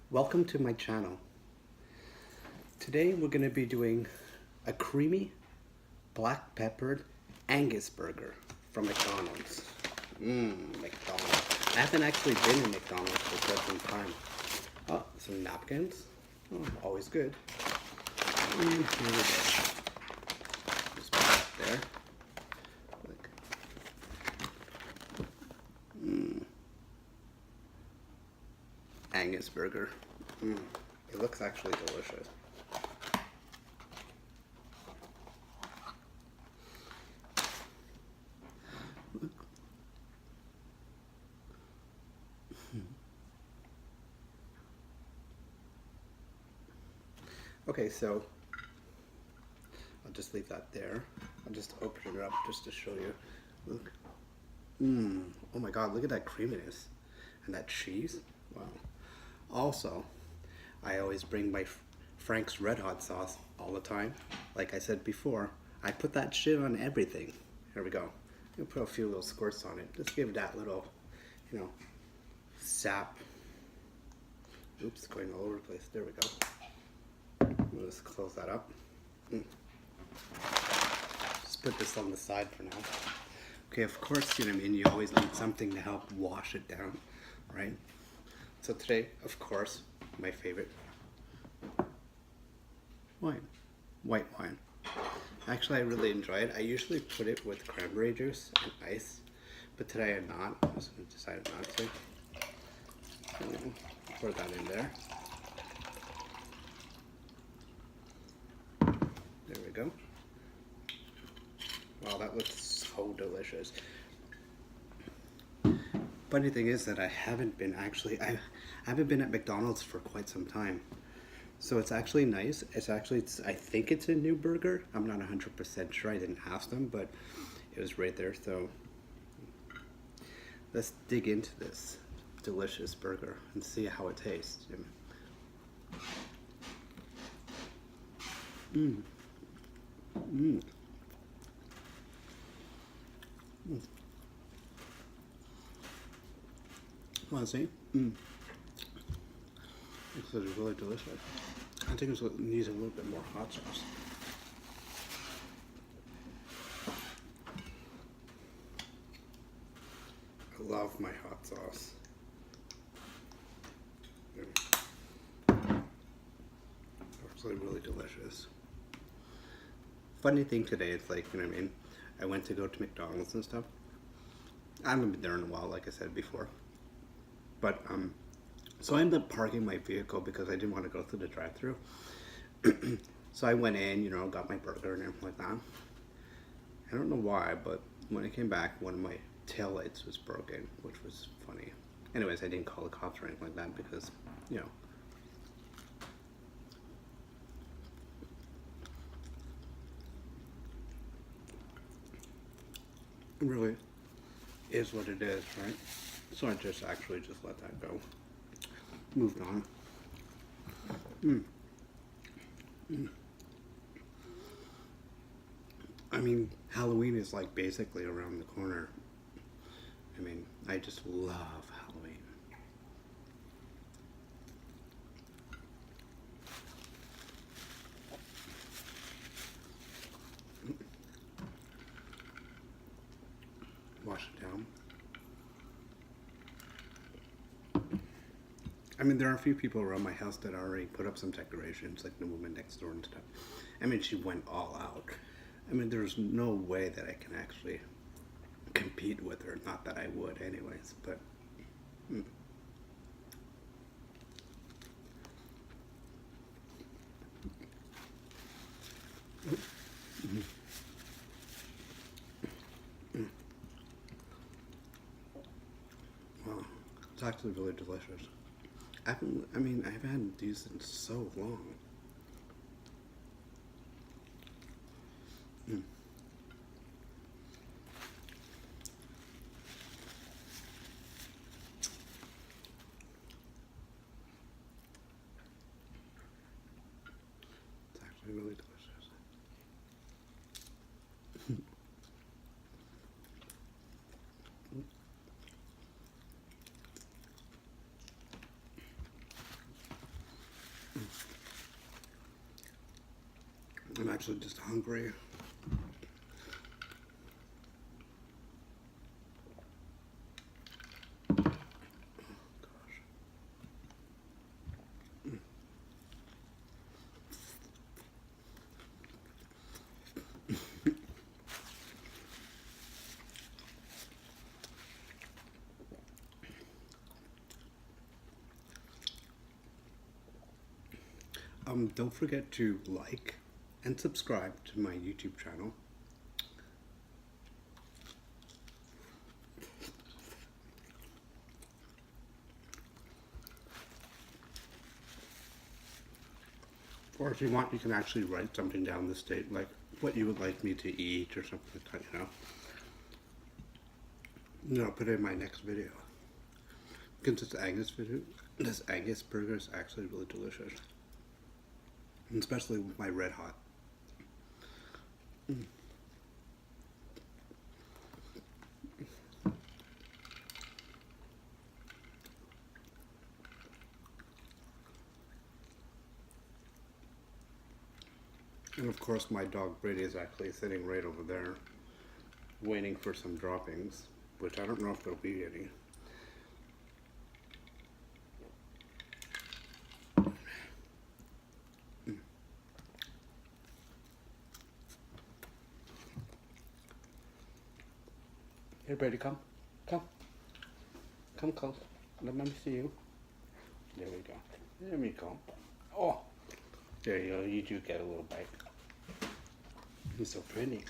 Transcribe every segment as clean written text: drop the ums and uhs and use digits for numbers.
Welcome to my channel. Today we're going to be doing a creamy black peppered Angus burger from McDonald's. McDonald's. I haven't actually been in McDonald's for quite some time. Oh, some napkins. Oh, always good. And here we go. Just put that there. Look. Angus burger. It looks actually delicious. Look. Okay, so I'll just leave that there. I'll just open it up just to show you. Look. Oh my god, look at that creaminess. And that cheese. Wow. Also, I always bring my Frank's Red Hot sauce all the time. Like I said before, I put that shit on everything. Here we go. I'm gonna put a few little squirts on it. Just give that little, sap. Oops, going all over the place. There we go. We'll just close that up. Just put this on the side for now. Okay, of course, you always need something to help wash it down, right? So today, of course, my favorite, wine. White wine. Actually, I really enjoy it. I usually put it with cranberry juice and ice, but today I'm not. I just decided not to. So, pour that in there. There we go. Wow, that looks so delicious. Funny thing is that I haven't been at McDonald's for quite some time. So it's actually nice. I think it's a new burger. I'm not 100% sure. I didn't ask them, but it was right there. So let's dig into this delicious burger and see how it tastes. Want to see? This is really delicious. I think it needs a little bit more hot sauce. I love my hot sauce. Actually really delicious. Funny thing today, it's like, I went to go to McDonald's and stuff. I haven't been there in a while, like I said before. But, so I ended up parking my vehicle because I didn't want to go through the drive-thru. So I went in, got my burger and everything like that. I don't know why, but when I came back, one of my taillights was broken, which was funny. Anyways, I didn't call the cops or anything like that because, it really is what it is, right? So I just let that go. Moved on. I mean, Halloween is like basically around the corner. I just love Halloween. Wash it down. There are a few people around my house that already put up some decorations, like the woman next door and stuff. She went all out. There's no way that I can actually compete with her. Not that I would anyways, but... Wow, it's actually really delicious. I haven't had these in so long. It's actually really delicious. actually just hungry. Don't forget to like and subscribe to my YouTube channel. Or if you want, you can actually write something down the state, like what you would like me to eat or something like that, you know. And I'll put it in my next video. Because this Angus burger is actually really delicious. And especially with my red hot. And of course my dog Brady is actually sitting right over there waiting for some droppings, which I don't know if there'll be any. Here, Brady, come. Come. Come close. Let me see you. There we go. There we go. Oh! There you go. You do get a little bite. He's so pretty.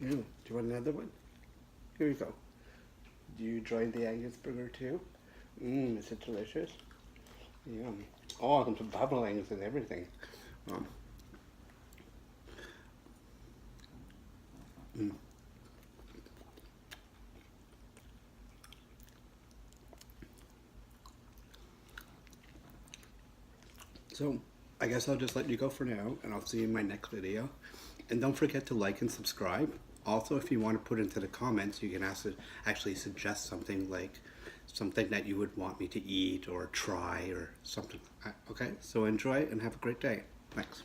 Do you want another one? Here we go. Do you enjoy the Angus burger too? Is it delicious? Yum. Oh, some bubblings and everything. So, I guess I'll just let you go for now, and I'll see you in my next video. And don't forget to like and subscribe. Also, if you want to put into the comments, you can actually suggest something like something that you would want me to eat or try or something. Okay, so enjoy and have a great day. Thanks.